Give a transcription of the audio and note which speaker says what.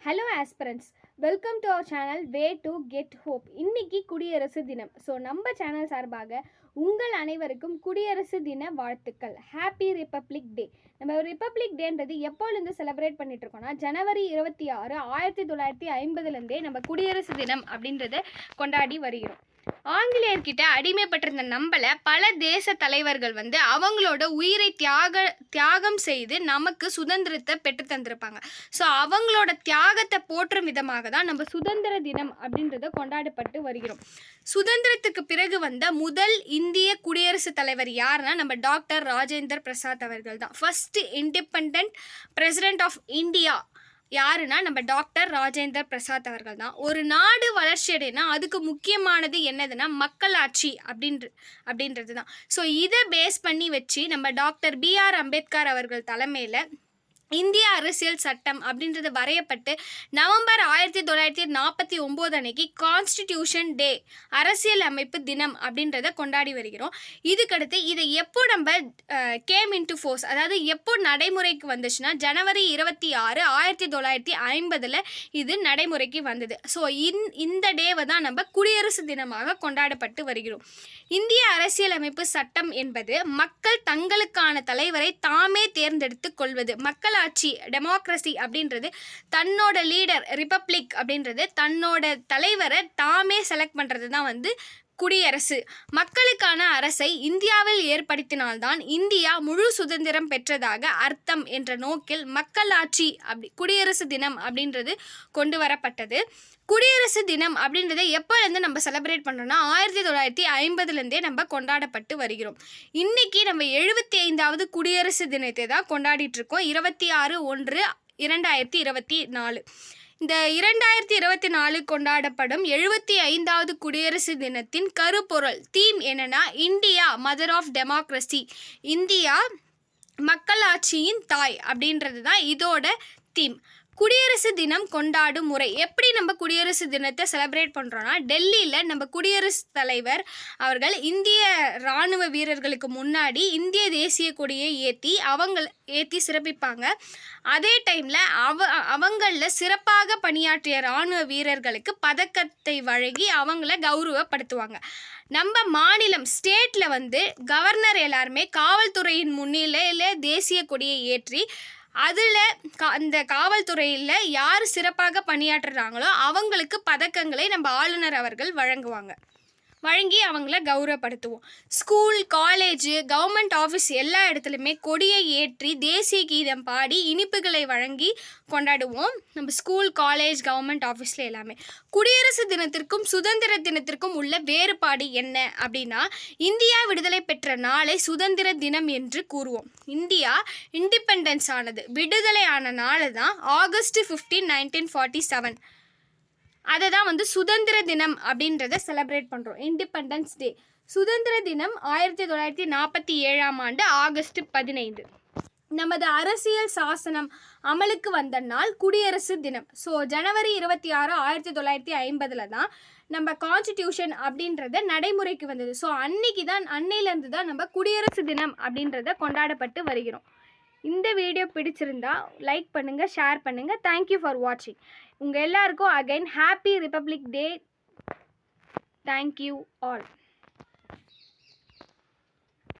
Speaker 1: Hello aspirants, welcome to our channel way to get hope. இன்னைக்கு குடியரசு தினம். So நம்ம சேனல் சார்பாக உங்கள் அனைவருக்கும் குடியரசு தின வாழ்த்துக்கள். ஹாப்பி ரிப்பப்ளிக் டே. நம்ம ரிப்பப்ளிக் டேன்றது எப்போலேருந்து செலிப்ரேட் பண்ணிட்டு இருக்கோம்னா, ஜனவரி 26, 1950லேருந்தே நம்ம குடியரசு தினம் அப்படின்றத கொண்டாடி வருகிறோம். ஆங்கிலேயர்கிட்ட அடிமைப்பட்டிருந்த நம்மளை பல தேச தலைவர்கள் அவங்களோட உயிரை தியாகம் செய்து நமக்கு சுதந்திரத்தை பெற்று தந்திருப்பாங்க. ஸோ அவங்களோட தியாகத்தை போற்றும் விதமாக தான் நம்ம சுதந்திர தினம் அப்படின்றத கொண்டாடப்பட்டு வருகிறோம். சுதந்திரத்துக்கு பிறகு வந்த முதல் இந்திய குடியரசுத் தலைவர் யாருன்னா நம்ம டாக்டர் ராஜேந்திர பிரசாத் அவர்கள் தான். First independent president of India யாருன்னா நம்ம டாக்டர் ராஜேந்திர பிரசாத் அவர்கள் தான். ஒரு நாடு வளர்ச்சி அடைனா அதுக்கு முக்கியமானது என்னதுன்னா மக்களாட்சி அப்படின்றது தான். ஸோ இதை பேஸ் பண்ணி வச்சு நம்ம டாக்டர் பிஆர் அம்பேத்கர் அவர்கள் தலைமையில் இந்திய அரசியல் சட்டம் அப்படின்றது வரையப்பட்டு நவம்பர் 1949 அன்னைக்கு கான்ஸ்டிடியூஷன் டே, அரசியல் அமைப்பு தினம் அப்படின்றத கொண்டாடி வருகிறோம். இதுக்கடுத்து இதை எப்போ நம்ம கேம் இன்டு ஃபோர்ஸ், அதாவது எப்போ நடைமுறைக்கு வந்துச்சுன்னா ஜனவரி 26, 1950 இது நடைமுறைக்கு வந்தது. ஸோ இந்த டேவை தான் நம்ம குடியரசு தினமாக கொண்டாடப்பட்டு வருகிறோம். இந்திய அரசியலமைப்பு சட்டம் என்பது மக்கள் தங்களுக்கான தலைவரை தாமே தேர்ந்தெடுத்து கொள்வது. மக்களாட்சி, டெமோக்ரஸி அப்படின்றது தன்னோட லீடர், ரிப்பப்ளிக் அப்படின்றது தன்னோட தலைவரை தாமே செலக்ட் பண்ணுறது தான் குடியரசு. மக்களுக்கான அரசை இந்தியாவில் ஏற்படுத்தினால்தான் இந்தியா முழு சுதந்திரம் பெற்றதாக அர்த்தம் என்ற நோக்கில் மக்களாட்சி குடியரசு தினம் அப்படின்றது கொண்டு வரப்பட்டது. குடியரசு தினம் அப்படின்றத எப்போலேருந்து நம்ம செலிப்ரேட் பண்ணுறோம்னா 1950லேருந்தே நம்ம கொண்டாடப்பட்டு வருகிறோம். இன்றைக்கி நம்ம 75வது குடியரசு தினத்தை தான் கொண்டாடிட்டு இருக்கோம். 26/1/2024. இந்த 2024 கொண்டாடப்படும் 75வது குடியரசு தினத்தின் கருப்பொருள் தீம் என்னன்னா, India mother of democracy, India மக்களாட்சியின் தாய் அப்படின்றது தான் இதோட தீம். குடியரசு தினம் கொண்டாடும் முறை எப்படி நம்ம குடியரசு தினத்தை செலிப்ரேட் பண்ணுறோன்னா, டெல்லியில் நம்ம குடியரசுத் தலைவர் அவர்கள் இந்திய இராணுவ வீரர்களுக்கு முன்னாடி இந்திய தேசிய கொடியை ஏற்றி சிறப்பிப்பாங்க. அதே டைமில் அவங்களில் சிறப்பாக பணியாற்றிய இராணுவ வீரர்களுக்கு பதக்கத்தை வழங்கி அவங்கள கௌரவப்படுத்துவாங்க. நம்ம மாநிலம் ஸ்டேட்டில் கவர்னர் எல்லாருமே காவல்துறையின் முன்னிலையில் தேசிய கொடியை ஏற்றி அதில் அந்த காவல்துறையில் யார் சிறப்பாக பணியாற்றுறாங்களோ அவங்களுக்கு பதக்கங்களை நம்ம ஆளுநர் அவர்கள் வழங்கி அவங்கள கௌரவப்படுத்துவோம். ஸ்கூல், காலேஜு, கவர்மெண்ட் ஆஃபீஸ் எல்லா இடத்துலையுமே கொடியை ஏற்றி தேசிய கீதம் பாடி இனிப்புகளை வழங்கி கொண்டாடுவோம். நம்ம ஸ்கூல், காலேஜ், கவர்மெண்ட் ஆஃபீஸில் எல்லாமே. குடியரசு தினத்திற்கும் சுதந்திர தினத்திற்கும் உள்ள வேறுபாடு என்ன அப்படின்னா, இந்தியா விடுதலை பெற்ற நாளை சுதந்திர தினம் என்று கூறுவோம். இந்தியா இண்டிபெண்டன்ஸ் ஆனது, விடுதலை ஆன நாள் தான் ஆகஸ்ட் 15, 1947. அதை தான் சுதந்திர தினம் அப்படின்றத செலிப்ரேட் பண்ணுறோம். Independence day. சுதந்திர தினம் 1947 ஆகஸ்ட் 15. நமது அரசியல் சாசனம் அமலுக்கு வந்த நாள் குடியரசு தினம். ஸோ ஜனவரி 26, 1950 தான் நம்ம கான்ஸ்டிடியூஷன் அப்படின்றத நடைமுறைக்கு வந்தது. ஸோ அன்னையிலேருந்து தான் நம்ம குடியரசு தினம் அப்படின்றத கொண்டாடப்பட்டு வருகிறோம். இந்த வீடியோ பிடிச்சிருந்தா லைக் பண்ணுங்கள், ஷேர் பண்ணுங்கள். தேங்க்யூ ஃபார் வாட்சிங். உங்கள் எல்லாருக்கும் again happy Republic Day. Thank you all.